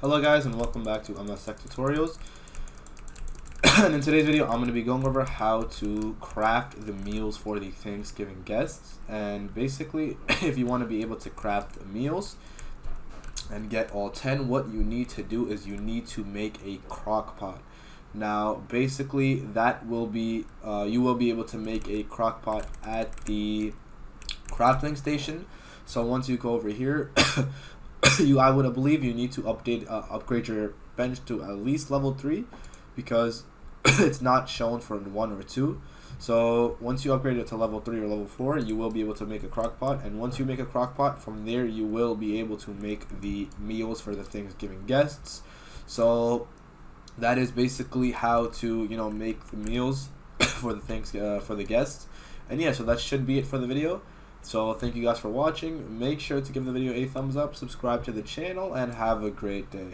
Hello guys, and welcome back to MS Tech Tutorials. And in today's video I'm going to be going over how to craft the meals for the Thanksgiving guests. And basically if you want to be able to craft the meals and get all 10, what you need to do is you need to make a crock pot. Now basically that will be you will be able to make a crock pot at the crafting station. So once you go over here I would believe you need to upgrade your bench to at least level 3 because it's not shown for 1 or 2. So once you upgrade it to level 3 or level 4, you will be able to make a crock pot, and once you make a crock pot, from there you will be able to make the meals for the Thanksgiving guests. So that is basically how to make the meals for the guests. And yeah, so that should be it for the video. So thank you guys for watching. Make sure to give the video a thumbs up, subscribe to the channel, and have a great day.